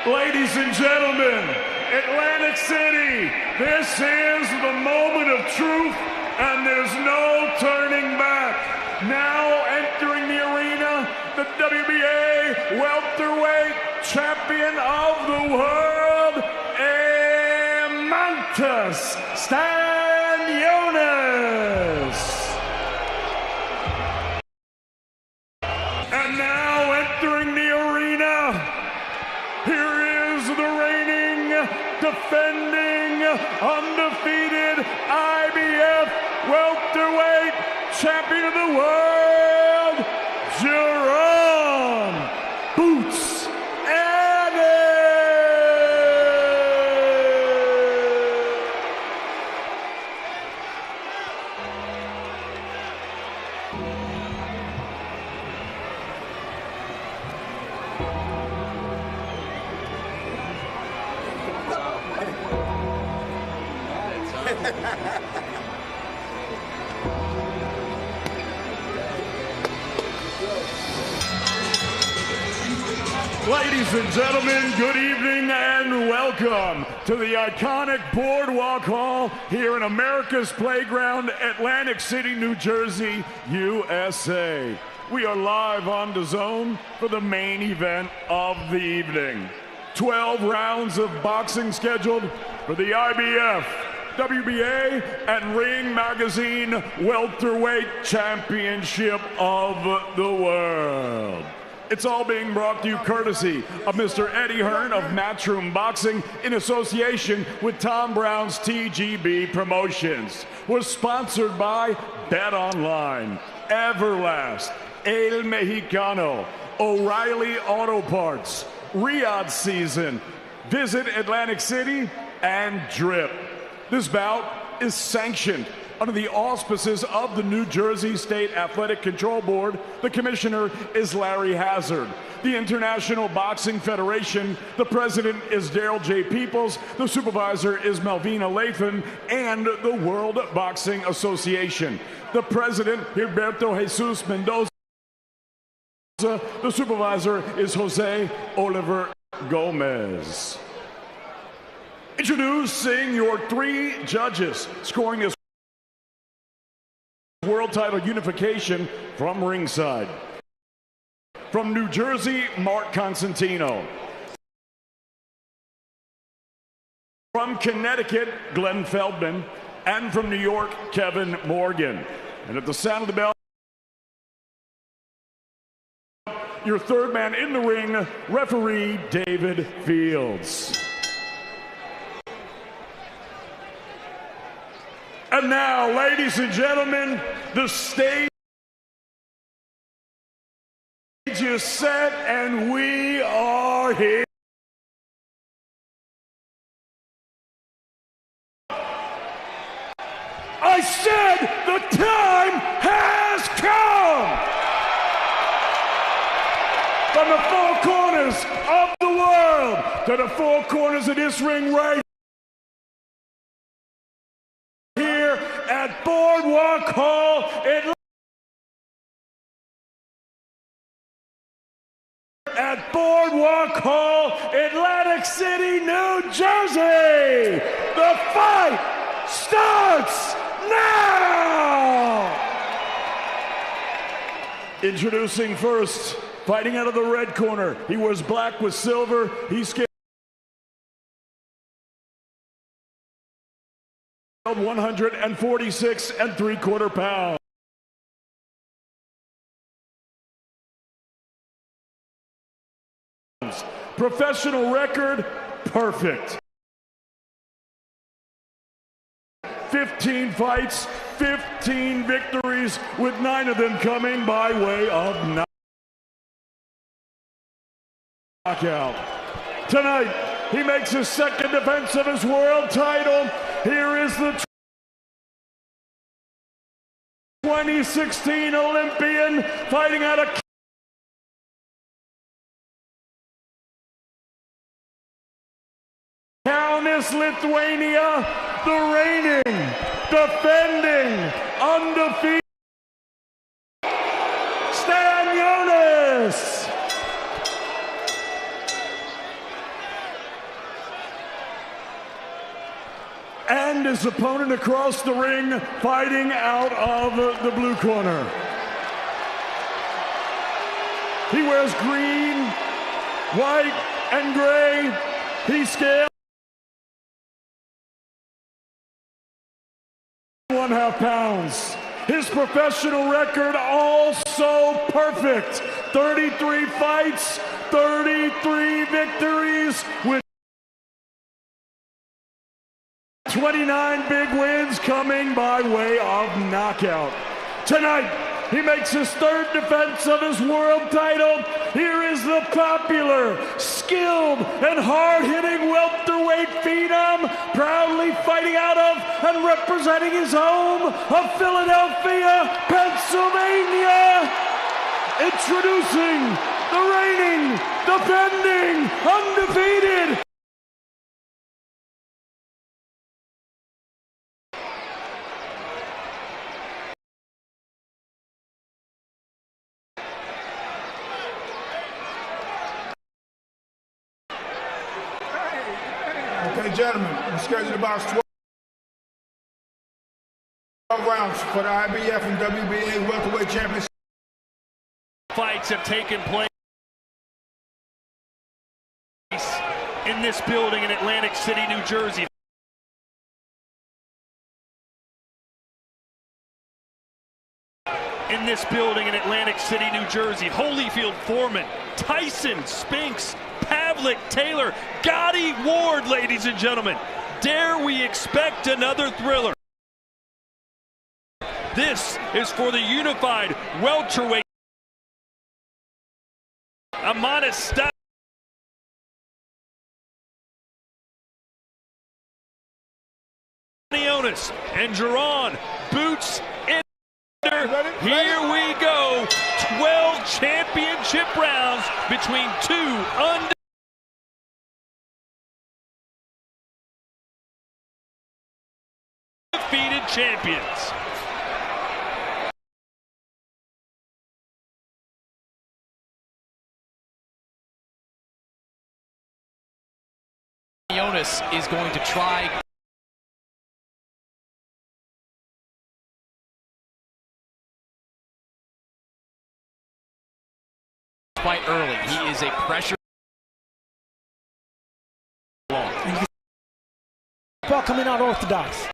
Ladies and gentlemen, Atlantic City, this is the moment of truth, and there's no turning back. Now entering the arena, the WBA welterweight champion of the world, Eimantas Stanionis. And now entering the arena, here is the reigning, defending, undefeated IBF welterweight champion of the world, Jaron Boots Ennis. Ladies and gentlemen, good evening and welcome to the iconic Boardwalk Hall here in America's Playground, Atlantic City, New Jersey, USA. We are live on DAZN for the main event of the evening. 12 rounds of boxing scheduled for the IBF, WBA, and Ring Magazine Welterweight Championship of the World. It's all being brought to you courtesy of Mr. Eddie Hearn of Matchroom Boxing in association with Tom Brown's TGB Promotions. We're sponsored by Bet Online, Everlast, El Mexicano, O'Reilly Auto Parts, Riyadh Season, Visit Atlantic City, and Drip. This bout is sanctioned under the auspices of the New Jersey State Athletic Control Board. The commissioner is Larry Hazard. The International Boxing Federation, the president is Daryl J. Peoples, the supervisor is Malvina Lathan, and the World Boxing Association. The president, Gilberto Jesus Mendoza. The supervisor is Jose Oliver Gomez. Introducing your 3 judges scoring this world title unification from ringside. From New Jersey, Mark Constantino. From Connecticut, Glenn Feldman. And from New York, Kevin Morgan. And at the sound of the bell, your third man in the ring, referee David Fields. And now, ladies and gentlemen, the stage is set and we are here. I said the time has come! From the 4 corners of the world to the 4 corners of this ring right here at Boardwalk Hall Atlantic City, New Jersey. The fight starts now! Introducing first, fighting out of the red corner. He wears black with silver. He's scaled 146 3/4 pounds. Professional record, perfect. 15 fights, 15 victories, with 9 of them coming by way of knockout. Tonight, he makes his second defense of his world title. Here is the 2016 Olympian fighting out of Kaunas, Lithuania, the reigning, defending, undefeated Stanionis. And his opponent across the ring, fighting out of the blue corner. He wears green, white, and gray. He scales 1.5 pounds. His professional record also perfect. 33 fights, 33 victories with 29 big wins coming by way of knockout. Tonight, he makes his third defense of his world title. Here is the popular, skilled, and hard-hitting welterweight phenom, proudly fighting out of and representing his home of Philadelphia, Pennsylvania. Introducing the reigning, defending, undefeated Okay, gentlemen, we're scheduled about 12 rounds for the IBF and WBA welterweight championship. Fights have taken place in this building in Atlantic City, New Jersey. In this building in Atlantic City, New Jersey, Holyfield, Foreman, Tyson, Spinks, Pavlik, Taylor, Gotti, Ward, ladies and gentlemen. Dare we expect another thriller? This is for the unified welterweight. Eimantas Stanionis and Jaron Boots in. Here we go. 12 championship rounds between two undefeated champions. Stanionis is going to try. Quite early. He is a pressure. Ball coming out orthodox.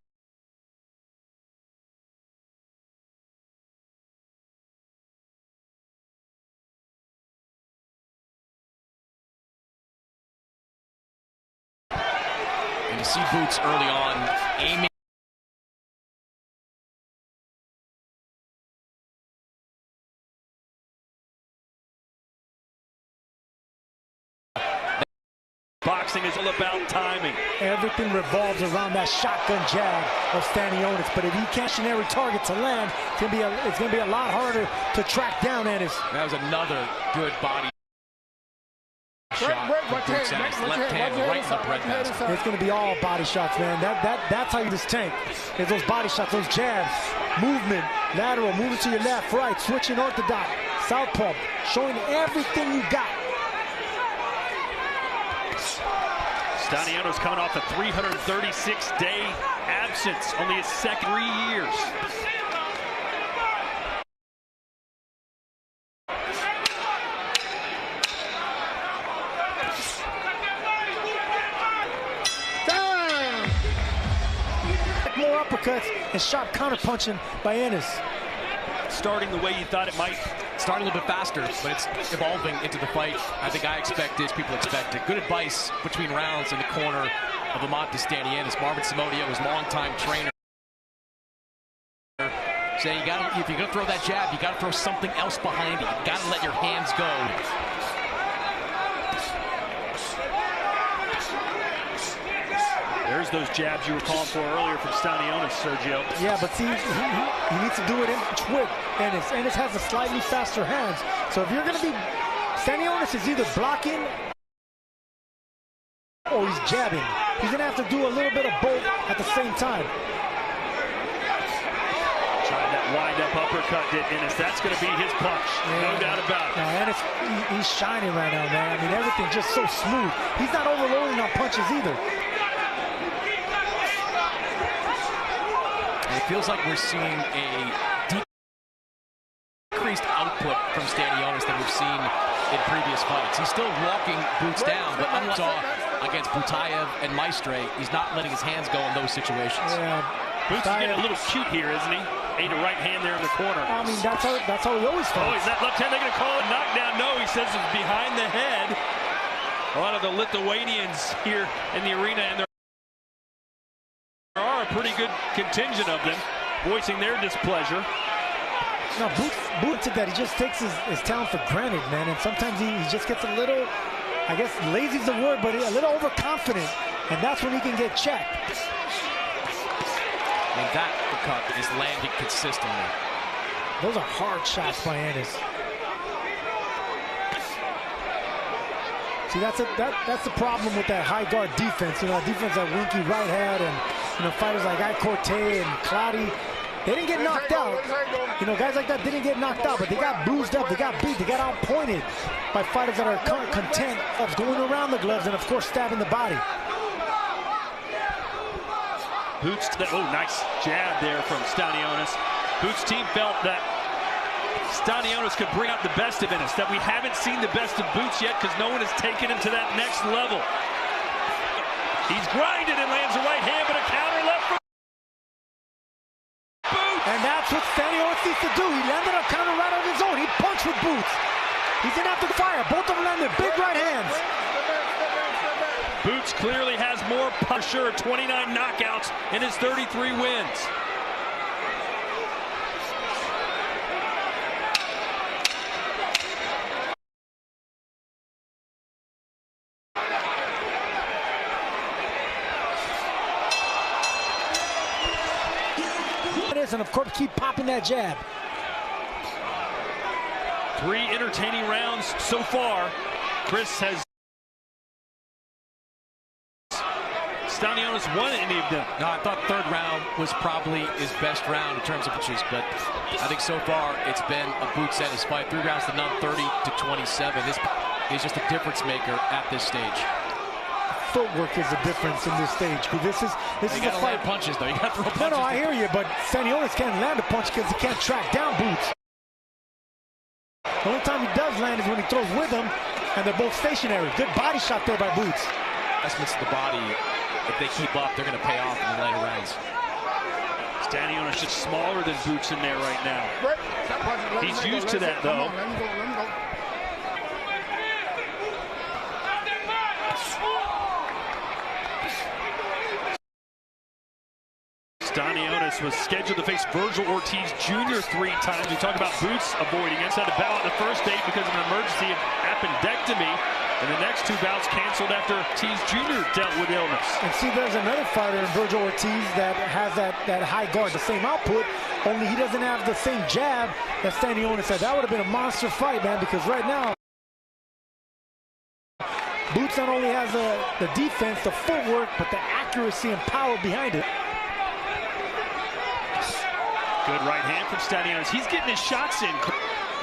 And you see Boots early on aiming. Boxing is all about timing. Everything revolves around that shotgun jab of Stanionis, but if he catches every target to land, it's gonna be a lot harder to track down Ennis. That was another good body shot. Boots and his left hand right in the breadbasket. It's gonna be all body shots, man. That's how you just tank. It's those body shots, those jabs, movement, lateral, moving to your left, right, switching orthodox, southpaw, showing everything you got. Stanionis coming off a 336-day absence, only his second 3 years. More uppercuts and sharp counter-punching by Ennis. Starting the way you thought it might. Starting a little bit faster, but it's evolving into the fight. I think I expect this, people expect it. Good advice between rounds in the corner of Eimantas Stanionis. Marvin Simodio, his longtime trainer, saying if you're gonna throw that jab, you gotta throw something else behind it. You gotta let your hands go. There's those jabs you were calling for earlier from Stanionis, Sergio. Yeah, but see, he needs to do it in with Ennis. Ennis has a slightly faster hands. So if you're going to be... Stanionis is either blocking or he's jabbing. He's going to have to do a little bit of both at the same time. Tried that wind-up uppercut, did Ennis. That's going to be his punch. Yeah. No doubt about it. Now, Ennis, he's shining right now, man. I mean, everything's just so smooth. He's not overloading on punches either. feels like we're seeing a decreased output from Stanionis than we've seen in previous fights. He's still walking Boots down, but unlike against Butayev and Maestre, he's not letting his hands go in those situations. Yeah. Boots is getting a little cute here, isn't he? Ate a right hand there in the corner. I mean, that's how he always fights. Oh, is that left hand? They're going to call it knockdown. No, he says it's behind the head. A lot of the Lithuanians here in the arena, and there are a pretty good contingent of them voicing their displeasure. No, Boots said that he just takes his talent for granted, man, and sometimes he just gets a little, I guess lazy's the word, but a little overconfident, and that's when he can get checked. And that cut is landing consistently. Those are hard shots by Ennis. See, that's the problem with that high guard defense. You know, defense that Winky Wright had, and you know, fighters like Corte and Cloudy, they didn't get knocked out. You know, guys like that didn't get knocked out, but they got bruised up, they got beat, they got outpointed by fighters that are content of going around the gloves and, of course, stabbing the body. Boots, oh, nice jab there from Stanionis. Boots' team felt that Stanionis could bring out the best of Ennis, that we haven't seen the best of Boots yet because no one has taken him to that next level. He's grinded and lands a right hand, but a counter left from Boots. And that's what Stanionis needs to do. He landed a counter right on his own. He punched with Boots. He's going to have to fire. Both of them landed big right hands. Boots clearly has more punch, 29 knockouts in his 33 wins. And of course, keep popping that jab. 3 entertaining rounds so far. Chris has Stanionis won any of them. No, I thought third round was probably his best round in terms of punches, but I think so far it's been a Boots Ennis fight. 3 rounds to none, 30-27. This is just a difference maker at this stage. Footwork is the difference in this stage. This is you gotta land punches, though. You gotta throw punches. No, I hear you, but Stanionis can't land a punch because he can't track down Boots. The only time he does land is when he throws with him, and they're both stationary. Good body shot there by Boots. Investments to the body, if they keep up, they're going to pay off in the later rounds. Stanionis just smaller than Boots in there right now. He's used to that, though. Stanionis was scheduled to face Virgil Ortiz Jr. 3 times. We talked about Boots avoiding it. Had to bow out the first date because of an emergency appendectomy. And the next 2 bouts canceled after Ortiz Jr. dealt with illness. And see, there's another fighter in Virgil Ortiz that has that high guard, the same output, only he doesn't have the same jab that Stanionis had. That would have been a monster fight, man, because right now, Boots not only has the defense, the footwork, but the accuracy and power behind it. Good right hand from Stanionis. He's getting his shots in.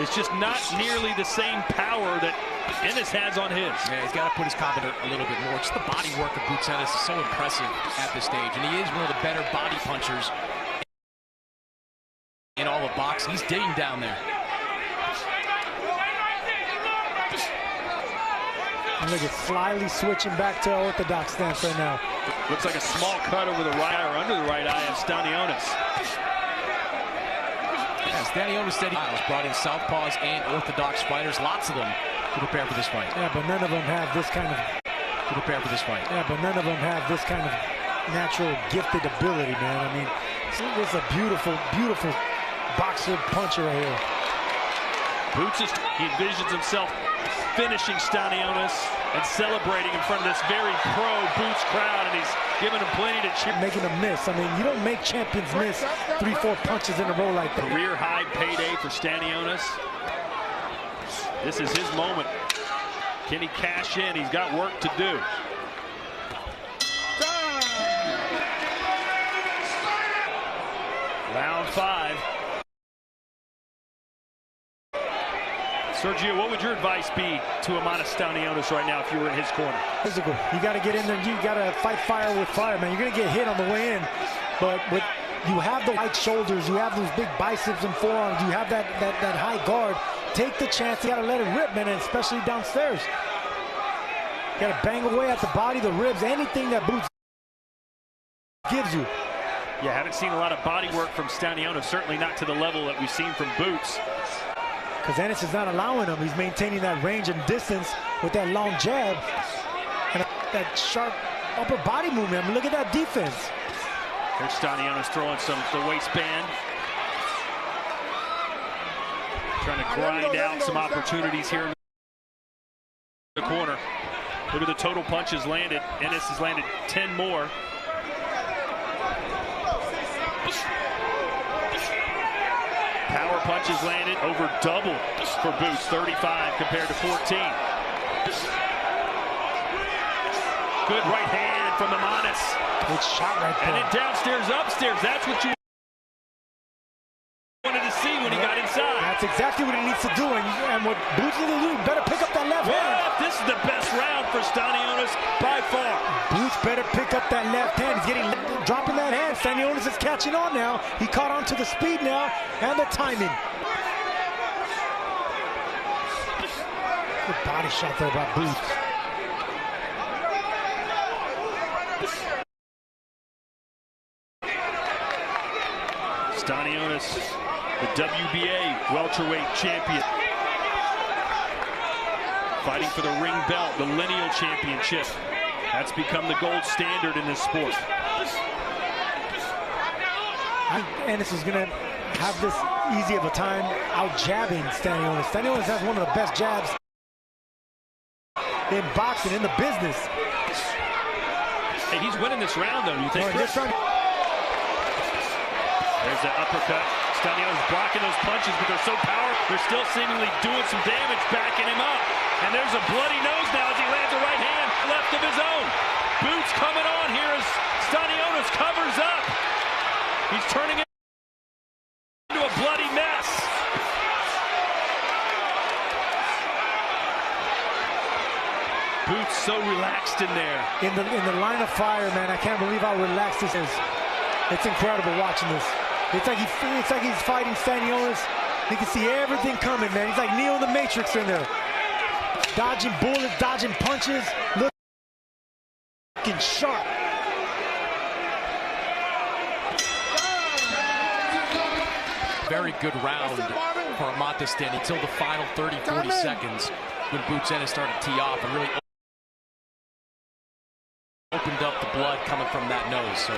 It's just not nearly the same power that Ennis has on his. Yeah, he's got to put his confidence a little bit more. Just the body work of Boots Ennis is so impressive at this stage, and he is one of the better body punchers in all of boxing. He's digging down there. And look at slyly switching back to orthodox stance right now. Looks like a small cut over the right eye or under the right eye of Stanionis. Yeah, Stanionis said he brought in southpaws and orthodox fighters, lots of them, to prepare for this fight. Yeah, but none of them have this kind of... To prepare for this fight. Yeah, but none of them have this kind of natural gifted ability, man. I mean, this is a beautiful, beautiful boxer puncher right here. Boots he envisions himself finishing Stanionis and celebrating in front of this very pro-Boots crowd, and he's giving him plenty to cheer. Making a miss. I mean, you don't make champions miss 3-4 punches in a row like that. Career high payday for Stanionis. This is his moment. Can he cash in? He's got work to do. Round 5. Sergio, what would your advice be to Eimantas Stanionis right now if you were in his corner? Physical. You got to get in there. You got to fight fire with fire, man. You're going to get hit on the way in, but You have the wide shoulders. You have those big biceps and forearms. You have that high guard. Take the chance. You got to let it rip, man, and especially downstairs. You got to bang away at the body, the ribs, anything that Boots gives you. Yeah, haven't seen a lot of body work from Stanionis, certainly not to the level that we've seen from Boots. Because Ennis is not allowing him. He's maintaining that range and distance with that long jab and that sharp upper body movement. I mean, look at that defense. There's Stanionis throwing the waistband. Trying to grind out some opportunities here in the corner. Look at the total punches landed. Ennis has landed 10 more. Power punches landed over double for Boots, 35 compared to 14. Good right hand from Eimantas. Good shot right there. And then downstairs, upstairs. That's what you wanted to see when he got inside. That's exactly what he needs to do. And what Boots needs to do, better pick up that left hand. This is the best round for Stanionis by far. Boots better pick up that left hand. He's dropping that hand. Stanionis is catching on now. He caught on to the speed now and the timing. Good body shot there by Boots. Stanionis, the WBA welterweight champion, fighting for the ring belt, the lineal championship. That's become the gold standard in this sport. I think Ennis is going to have this easy of a time out jabbing Stanionis. Stanionis has one of the best jabs in boxing, in the business. Hey, he's winning this round, though, you think? This round. There's that uppercut. Stanionis blocking those punches, but they're so powerful. They're still seemingly doing some damage, backing him up. And there's a bloody nose now as he lands a right hand left of his own. Boots coming on here as Stanionis covers up. He's turning it into a bloody mess. Boots so relaxed in there. In the line of fire, man. I can't believe how relaxed this is. It's incredible watching this. It's like he's fighting Stanionis. You can see everything coming, man. He's like Neo in the Matrix in there. Dodging bullets, dodging punches, looking sharp. Very good round for Eimantas Stanionis until the final 30, 40 seconds when Boots Ennis started to tee off and really opened up the blood coming from that nose. So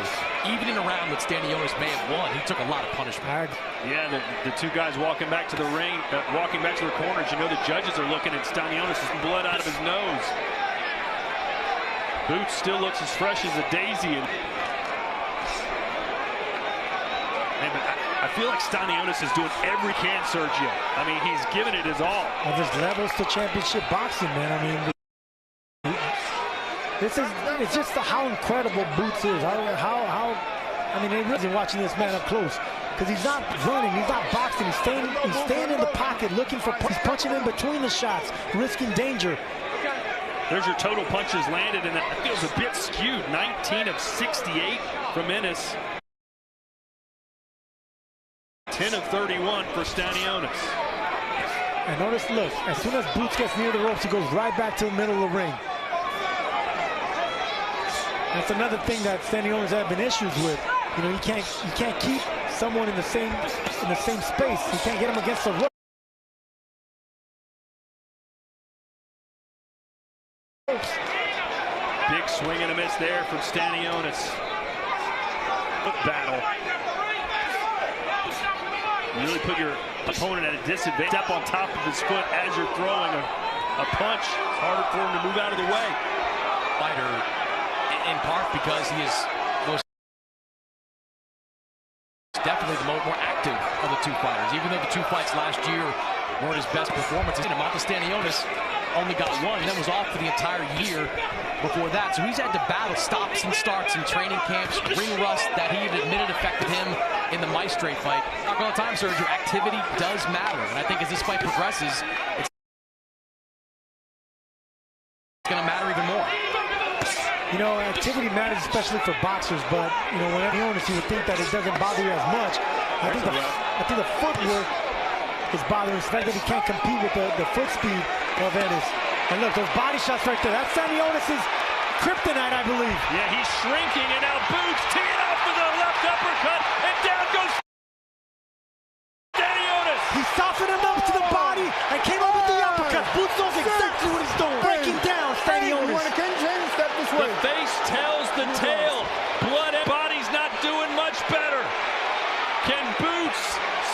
even in a round that Stanionis may have won, he took a lot of punishment. Yeah, the two guys walking back to the ring, walking back to their corners. You know the judges are looking at Stanionis' blood out of his nose. Boots still looks as fresh as a daisy. I feel like Stanionis is doing every can, Sergio. I mean, he's giving it his all. Well, there's levels to championship boxing, man. I mean, it's just how incredible Boots is. I mean, they really watching this man up close because he's not running, he's not boxing. He's staying in the pocket, looking for. He's punching in between the shots, risking danger. There's your total punches landed, and that feels a bit skewed. 19 of 68 from Ennis. 10 of 31 for Stanionis. And notice, look, as soon as Boots gets near the ropes, he goes right back to the middle of the ring. That's another thing that Stanionis have been issues with. You know, you can't keep someone in the same space. You can't get him against the rope. Big swing and a miss there from Stanionis. Battle. You really put your opponent at a disadvantage. Step on top of his foot as you're throwing a punch. It's harder for him to move out of the way. Fighter, in part because he is definitely the more active of the two fighters. Even though the two fights last year weren't his best performances, Eimantas Stanionis only got one and then was off for the entire year before that. So he's had to battle stops and starts in training camps, ring rust that he had admitted affected him in the Maestre fight. Talk all the time, Sergio, activity does matter. And I think as this fight progresses, it's going to matter even more. You know, activity matters, especially for boxers, but, you know, when you would think that it doesn't bother you as much. I think the footwork is bothering, the fact that he can't compete with the foot speed of Ennis. And look, those body shots right there, that's Stanionis' kryptonite, I believe. Yeah, he's shrinking, and now Boots teeing off with a left uppercut, and down goes Stanionis. He softened him up to the body and came up with the uppercut. Boots knows exactly what he's doing. Breaking down Stanionis. The face tells the tale. Blood and body's not doing much better. Can Boots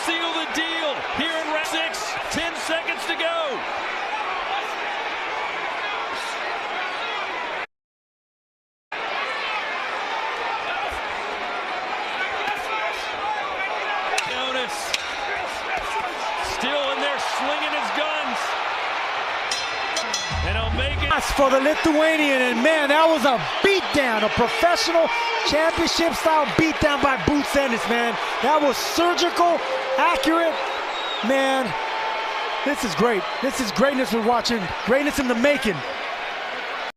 seal the deal here in round 6? 10 seconds to go. Still in there slinging his guns. And he'll make it. For the Lithuanian, and man, that was a beatdown, a professional championship-style beatdown by Boots Ennis, man. That was surgical, accurate. Man, this is great. This is greatness we're watching. Greatness in the making.